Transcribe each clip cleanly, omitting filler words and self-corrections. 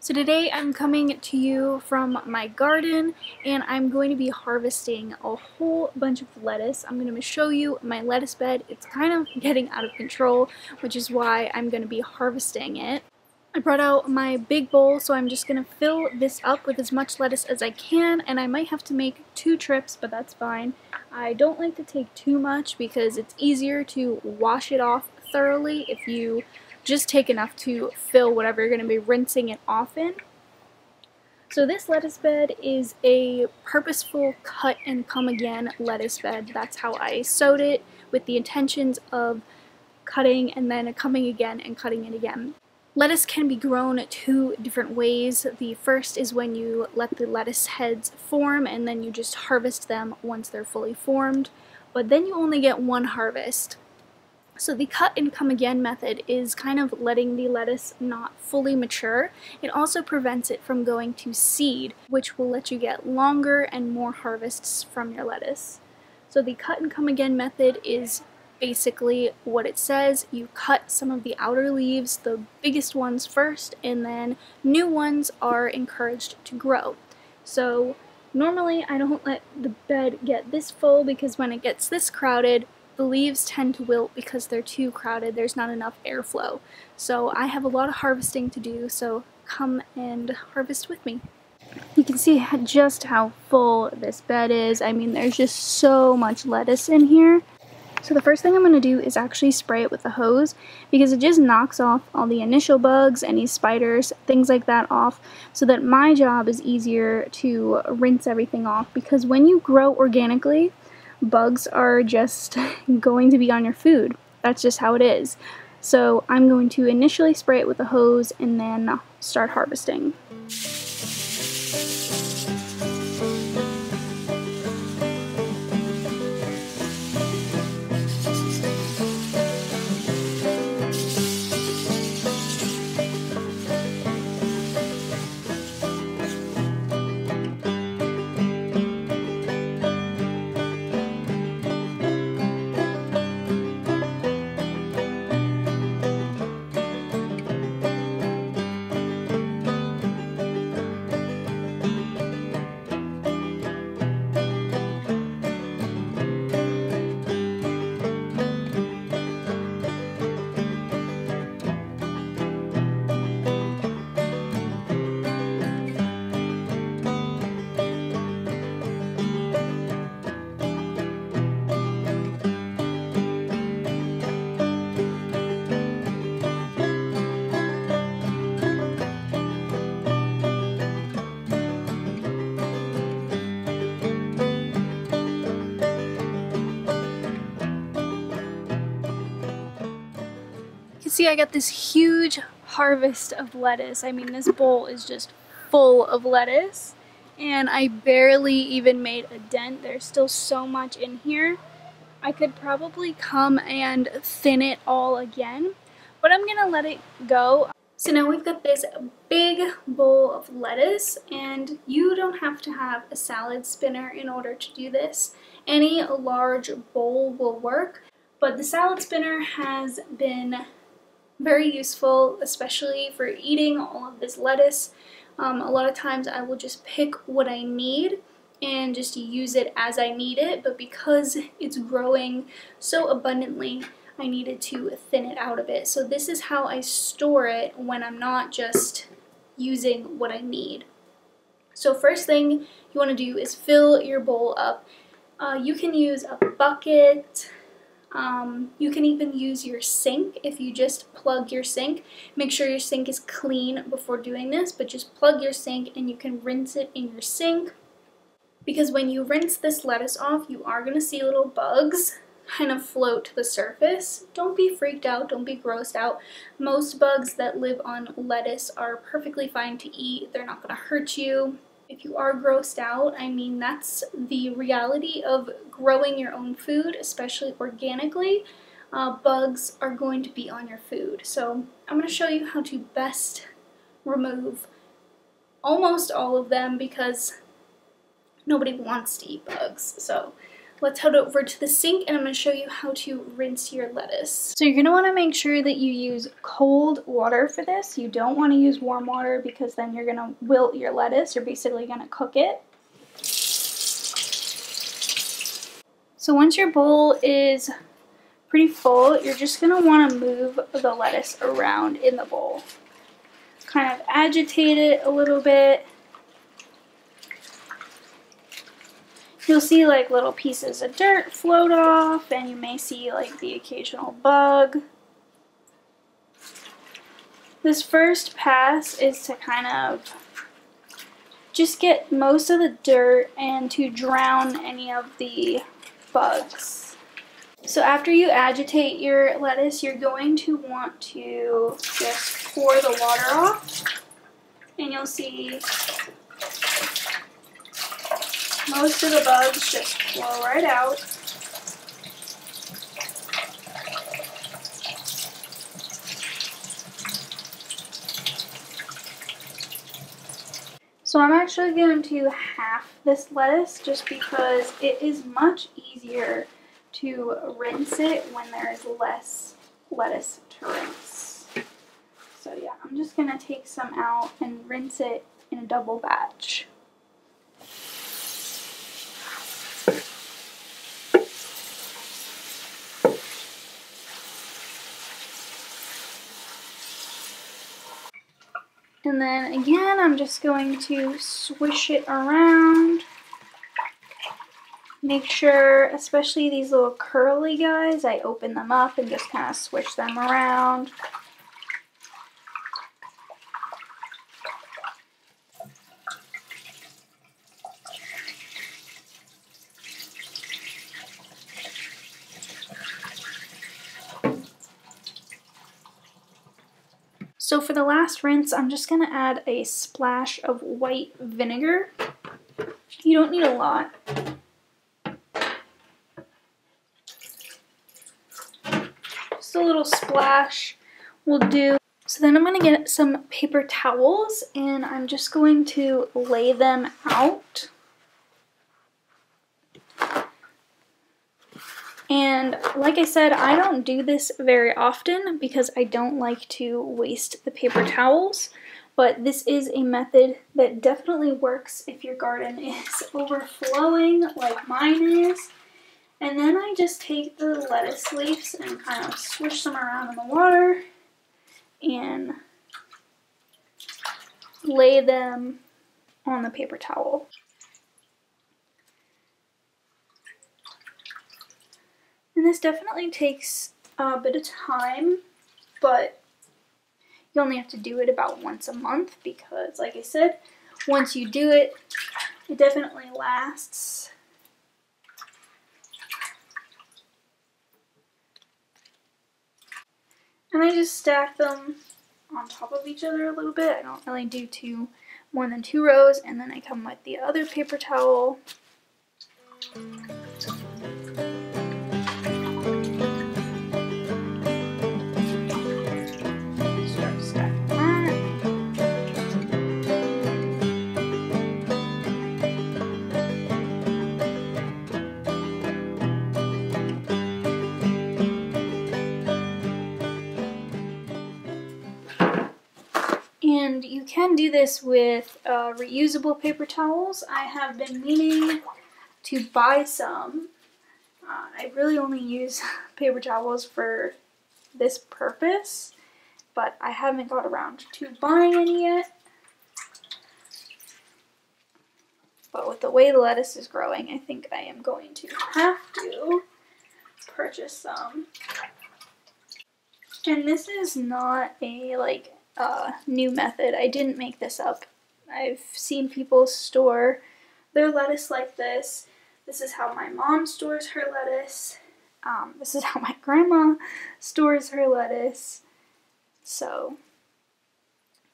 So today I'm coming to you from my garden and I'm going to be harvesting a whole bunch of lettuce. I'm going to show you my lettuce bed. It's kind of getting out of control, which is why I'm going to be harvesting it. I brought out my big bowl, so I'm just going to fill this up with as much lettuce as I can, and I might have to make 2 trips, but that's fine. I don't like to take too much because it's easier to wash it off thoroughly if you just take enough to fill whatever you're going to be rinsing it off in. So this lettuce bed is a purposeful cut and come again lettuce bed. That's how I sowed it, with the intentions of cutting and then coming again and cutting it again. Lettuce can be grown 2 different ways. The first is when you let the lettuce heads form and then you just harvest them once they're fully formed, but then you only get 1 harvest. So the cut and come again method is kind of letting the lettuce not fully mature. It also prevents it from going to seed, which will let you get longer and more harvests from your lettuce. So the cut and come again method is basically what it says. You cut some of the outer leaves, the biggest ones first, and then new ones are encouraged to grow. So normally I don't let the bed get this full because when it gets this crowded, the leaves tend to wilt because they're too crowded. There's not enough airflow. So I have a lot of harvesting to do, so come and harvest with me. You can see just how full this bed is. I mean, there's just so much lettuce in here. So the first thing I'm going to do is actually spray it with a hose because it just knocks off all the initial bugs, any spiders, things like that off, so that my job is easier to rinse everything off, because when you grow organically, bugs are just going to be on your food. That's just how it is. So I'm going to initially spray it with a hose and then start harvesting. You can see I got this huge harvest of lettuce. I mean, this bowl is just full of lettuce, and I barely even made a dent. There's still so much in here. I could probably come and thin it all again, but I'm gonna let it go. So now we've got this big bowl of lettuce, and you don't have to have a salad spinner in order to do this. Any large bowl will work, but the salad spinner has been very useful, especially for eating all of this lettuce. A lot of times I will just pick what I need and just use it as I need it, but because it's growing so abundantly, I needed to thin it out a bit. So this is how I store it when I'm not just using what I need. So first thing you want to do is fill your bowl up. You can use a bucket. You can even use your sink if you just plug your sink. Make sure your sink is clean before doing this, but just plug your sink and you can rinse it in your sink. Because when you rinse this lettuce off, you are going to see little bugs kind of float to the surface. Don't be freaked out, don't be grossed out. Most bugs that live on lettuce are perfectly fine to eat. They're not going to hurt you. If you are grossed out, I mean, that's the reality of growing your own food, especially organically. Bugs are going to be on your food. So I'm going to show you how to best remove almost all of them, because nobody wants to eat bugs. So let's head over to the sink and I'm going to show you how to rinse your lettuce. So you're going to want to make sure that you use cold water for this. You don't want to use warm water because then you're going to wilt your lettuce. You're basically going to cook it. So once your bowl is pretty full, you're just going to want to move the lettuce around in the bowl. Kind of agitate it a little bit. You'll see like little pieces of dirt float off, and you may see like the occasional bug. This first pass is to kind of just get most of the dirt and to drown any of the bugs. So after you agitate your lettuce, you're going to want to just pour the water off, and you'll see most of the bugs just flow right out. So I'm actually going to half this lettuce just because it is much easier to rinse it when there is less lettuce to rinse. So yeah, I'm just going to take some out and rinse it in a double batch. And then again, I'm just going to swish it around. Make sure, especially these little curly guys, I open them up and just kind of swish them around. So for the last rinse, I'm just going to add a splash of white vinegar. You don't need a lot. Just a little splash will do. So then I'm going to get some paper towels and I'm just going to lay them out. And like I said, I don't do this very often because I don't like to waste the paper towels, but this is a method that definitely works if your garden is overflowing like mine is. And then I just take the lettuce leaves and kind of swish them around in the water and lay them on the paper towel. And this definitely takes a bit of time, but you only have to do it about once a month because, like I said, once you do it, it definitely lasts. And I just stack them on top of each other a little bit. I don't really do more than 2 rows, and then I come with the other paper towel. And you can do this with reusable paper towels. I have been meaning to buy some. I really only use paper towels for this purpose, but I haven't got around to buying any yet. But with the way the lettuce is growing, I think I am going to have to purchase some. And this is not a new method. I didn't make this up. I've seen people store their lettuce like this. This is how my mom stores her lettuce. This is how my grandma stores her lettuce. So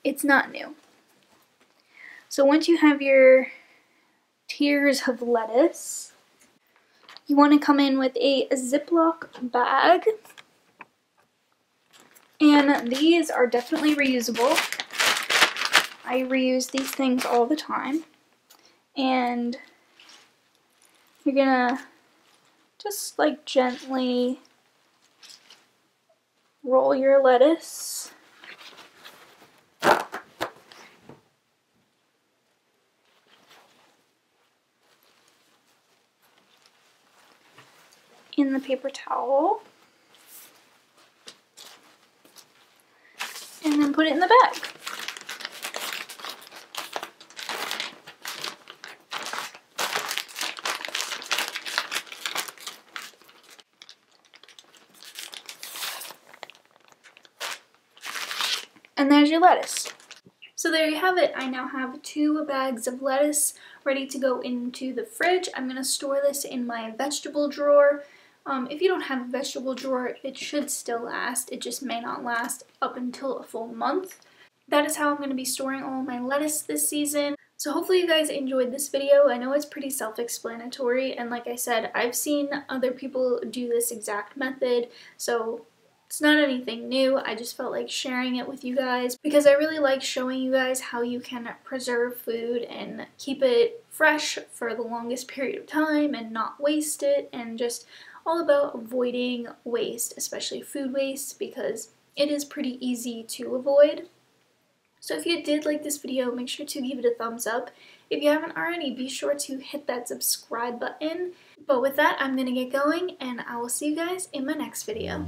it's not new. So once you have your tiers of lettuce, you want to come in with a Ziploc bag. And these are definitely reusable. I reuse these things all the time. And you're gonna just like gently roll your lettuce in the paper towel and then put it in the bag. And there's your lettuce. So there you have it. I now have 2 bags of lettuce ready to go into the fridge. I'm going to store this in my vegetable drawer. If you don't have a vegetable drawer, it should still last. It just may not last up until a full month. That is how I'm going to be storing all my lettuce this season. So hopefully you guys enjoyed this video. I know it's pretty self-explanatory, and like I said, I've seen other people do this exact method, so it's not anything new. I just felt like sharing it with you guys because I really like showing you guys how you can preserve food and keep it fresh for the longest period of time and not waste it, and just all about avoiding waste, especially food waste, because it is pretty easy to avoid. So if you did like this video, make sure to give it a thumbs up. If you haven't already, be sure to hit that subscribe button. But with that, I'm going to get going, and I will see you guys in my next video.